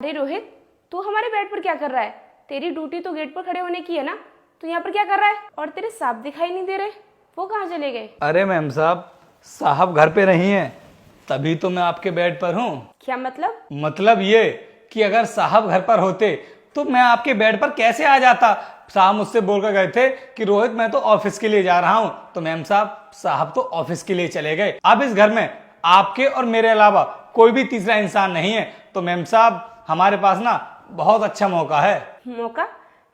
अरे रोहित, तू हमारे बेड पर क्या कर रहा है? तेरी ड्यूटी तो गेट पर खड़े होने की है ना। तू यहाँ पर क्या कर रहा है? और तेरे सांप दिखाई नहीं दे रहे, वो कहाँ चले गए? अरे मैम साहब घर पे नहीं है, तभी तो मैं आपके बेड पर हूँ। क्या मतलब? मतलब ये कि अगर साहब घर पर होते तो मैं आपके बेड पर कैसे आ जाता। साहब मुझसे बोलकर गए थे कि रोहित मैं तो ऑफिस के लिए जा रहा हूँ, तो मैम साहब तो ऑफिस के लिए चले गए। अब इस घर में आपके और मेरे अलावा कोई भी तीसरा इंसान नहीं है, तो मैम साहब हमारे पास ना बहुत अच्छा मौका है। मौका?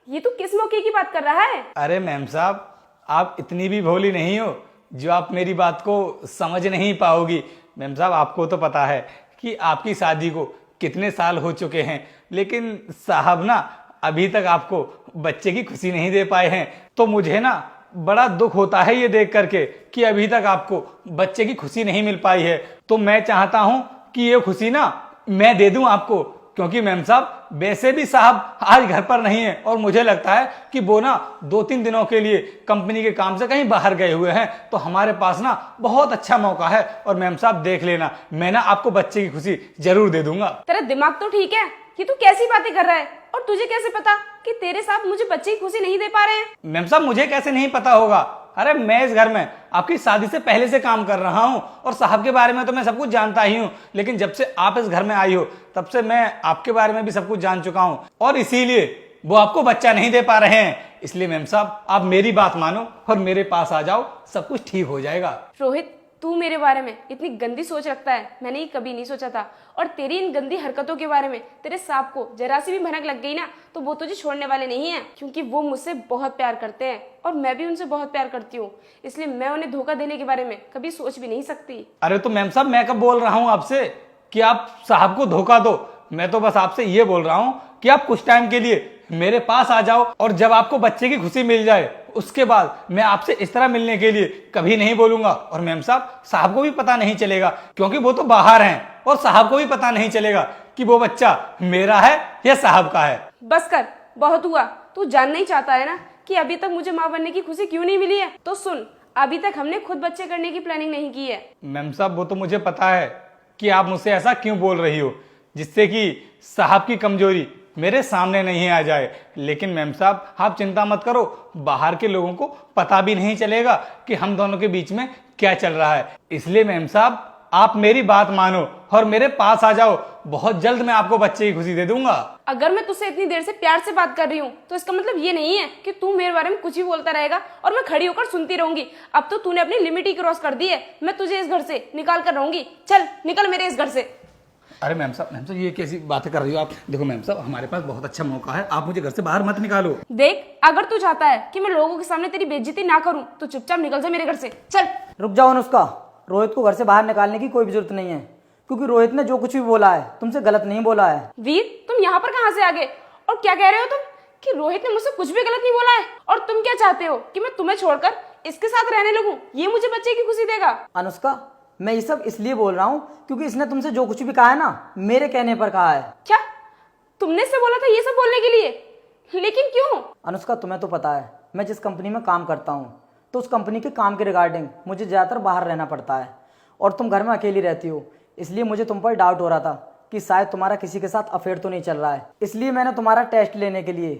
ये तू किस मौके की बात कर रहा है? अरे मैम साहब, आप इतनी भी भोली नहीं हो जो आप मेरी बात को समझ नहीं पाओगी। मैम साहब, आपको तो पता है कि आपकी शादी को कितने साल हो चुके हैं, लेकिन साहब ना अभी तक आपको बच्चे की खुशी नहीं दे पाए हैं। तो मुझे ना बड़ा दुख होता है ये देख करके कि अभी तक आपको बच्चे की खुशी नहीं मिल पाई है। तो मैं चाहता हूं कि ये खुशी ना मैं दे दूं आपको, क्योंकि मैम साहब वैसे भी साहब आज घर पर नहीं है और मुझे लगता है कि वो ना 2-3 दिनों के लिए कंपनी के काम से कहीं बाहर गए हुए हैं। तो हमारे पास ना बहुत अच्छा मौका है और मैम साहब देख लेना, मैं ना आपको बच्चे की खुशी जरूर दे दूंगा। तेरा दिमाग तो ठीक है? ये तू कैसी बातें कर रहा है? और तुझे कैसे पता कि तेरे साथ मुझे बच्चे की खुशी नहीं दे पा रहे हैं? मैम साहब, मुझे कैसे नहीं पता होगा? अरे मैं इस घर में आपकी शादी से पहले से काम कर रहा हूं और साहब के बारे में तो मैं सब कुछ जानता ही हूं, लेकिन जब से आप इस घर में आई हो तब से मैं आपके बारे में भी सब कुछ जान चुका हूं और इसीलिए वो आपको बच्चा नहीं दे पा रहे हैं। इसलिए मैम साहब आप मेरी बात मानो और मेरे पास आ जाओ, सब कुछ ठीक हो जाएगा। रोहित, तू मेरे बारे में इतनी गंदी सोच रखता है, मैंने ये कभी नहीं सोचा था। और तेरी इन गंदी हरकतों के बारे में तेरे सांप को जरा सी भी भनक लग गई ना, तो वो तुझे छोड़ने वाले नहीं है, क्योंकि वो मुझसे बहुत प्यार करते हैं और मैं भी उनसे बहुत प्यार करती हूँ। इसलिए मैं उन्हें धोखा देने के बारे में कभी सोच भी नहीं सकती। अरे तो मैम साहब, मैं कब बोल रहा हूँ आपसे कि आप साहब को धोखा दो? मैं तो बस आपसे ये बोल रहा हूँ कि आप कुछ टाइम के लिए मेरे पास आ जाओ और जब आपको बच्चे की खुशी मिल जाए उसके बाद मैं आपसे इस तरह मिलने के लिए कभी नहीं बोलूंगा। और मैम साहब को भी पता नहीं चलेगा, क्योंकि वो तो बाहर हैं और साहब को भी पता नहीं चलेगा कि वो बच्चा मेरा है या साहब का है। बस कर, बहुत हुआ। तू जानना ही चाहता है ना कि अभी तक मुझे माँ बनने की खुशी क्यों नहीं मिली है? तो सुन, अभी तक हमने खुद बच्चे करने की प्लानिंग नहीं की है। मैम साहब, वो तो मुझे पता है कि आप मुझसे ऐसा क्यों बोल रही हो, जिससे कि साहब की कमजोरी मेरे सामने नहीं आ जाए। लेकिन मैम साहब आप चिंता मत करो, बाहर के लोगों को पता भी नहीं चलेगा कि हम दोनों के बीच में क्या चल रहा है। इसलिए मैम साहब आप मेरी बात मानो और मेरे पास आ जाओ, बहुत जल्द मैं आपको बच्चे की खुशी दे दूंगा। अगर मैं तुझसे इतनी देर से प्यार से बात कर रही हूँ तो इसका मतलब ये नहीं है कि तू मेरे बारे में कुछ भी बोलता रहेगा और मैं खड़ी होकर सुनती रहूंगी। अब तो तूने अपनी लिमिट ही क्रॉस कर दी है, मैं तुझे इस घर से निकाल कर रहूंगी। चल निकल मेरे इस घर से। अरे मैम साहब ये कैसी बातें कर रही हो आप? देखो मैम साहब, हमारे पास बहुत अच्छा मौका है, आप मुझे घर से बाहर मत निकालो। देख, अगर तू चाहता है कि मैं लोगों के सामने तेरी बेइज्जती ना करूं तो चुपचाप निकल जा मेरे घर से। चल। रुक जाओ अनुष्का, रोहित को घर से बाहर निकालने की कोई भी जरूरत नहीं है, क्योंकि रोहित ने जो कुछ भी बोला है तुमसे गलत नहीं बोला है। वीर, तुम यहाँ पर कहाँ से आ गए और क्या कह रहे हो तुम कि रोहित ने मुझसे कुछ भी गलत नहीं बोला है? और तुम क्या चाहते हो कि मैं तुम्हें छोड़कर इसके साथ रहने लगूं? ये मुझे बच्चे की खुशी देगा? अनुष्का, मैं ये सब इसलिए बोल रहा हूँ क्योंकि इसने तुमसे जो कुछ भी कहा है ना, मेरे कहने पर कहा है। क्या तुमने इससे बोला था ये सब बोलने के लिए? लेकिन क्यों? अनुष्का, तुम्हें तो पता है मैं जिस कंपनी में काम करता हूँ, तो उस कंपनी के काम के रिगार्डिंग मुझे ज़्यादातर बाहर रहना पड़ता है और तुम घर में अकेली रहती हो। इसलिए मुझे तुम पर डाउट हो रहा था कि शायद तुम्हारा किसी के साथ अफेयर तो नहीं चल रहा है। इसलिए मैंने तुम्हारा टेस्ट लेने के लिए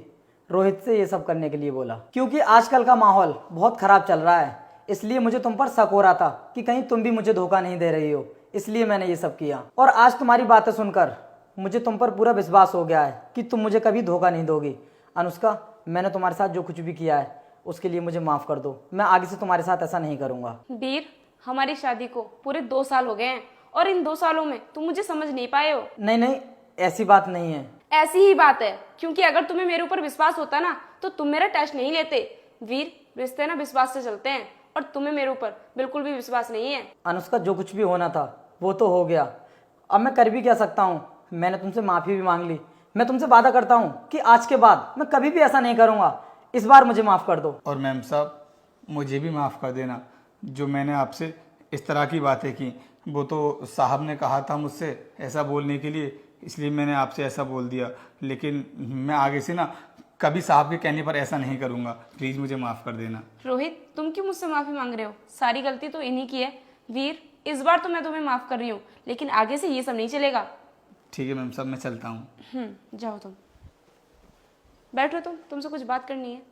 रोहित से ये सब करने के लिए बोला, क्योंकि आजकल का माहौल बहुत ख़राब चल रहा है। इसलिए मुझे तुम पर शक हो रहा था कि कहीं तुम भी मुझे धोखा नहीं दे रही हो, इसलिए मैंने ये सब किया। और आज तुम्हारी बातें सुनकर मुझे तुम पर पूरा विश्वास हो गया है कि तुम मुझे कभी धोखा नहीं दोगी। अनुष्का, मैंने तुम्हारे साथ जो कुछ भी किया है उसके लिए मुझे माफ़ कर दो। मैं आगे से तुम्हारे साथ ऐसा नहीं करूँगा। वीर, हमारी शादी को पूरे 2 साल हो गए हैं और इन 2 सालों में तुम मुझे समझ नहीं पाए हो। नहीं, ऐसी बात नहीं है। ऐसी ही बात है, क्योंकि अगर तुम्हें मेरे ऊपर विश्वास होता ना तो तुम मेरा टेस्ट नहीं लेते। वीर, रिश्ते ना विश्वास से चलते हैं और तुम्हें मेरे ऊपर बिल्कुल भी विश्वास नहीं है। अनुष्का, जो कुछ भी होना था वो तो हो गया, अब मैं कर भी क्या सकता हूँ? मैंने तुमसे माफ़ी भी मांग ली। मैं तुमसे वादा करता हूँ कि आज के बाद मैं कभी भी ऐसा नहीं करूँगा। इस बार मुझे माफ़ कर दो। और मैम साहब मुझे भी माफ़ कर देना, जो मैंने आपसे इस तरह की बातें की। वो तो साहब ने कहा था मुझसे ऐसा बोलने के लिए, इसलिए मैंने आपसे ऐसा बोल दिया। लेकिन मैं आगे से ना कभी साहब के कहने पर ऐसा नहीं करूँगा, प्लीज़ मुझे माफ़ कर देना। रोहित, तुम क्यों मुझसे माफी मांग रहे हो? सारी गलती तो इन्हीं की है। वीर, इस बार तो मैं तुम्हें माफ कर रही हूँ, लेकिन आगे से ये सब नहीं चलेगा। ठीक है मैम साहब, मैं चलता हूँ। जाओ तुम, बैठो तुमसे कुछ बात करनी है।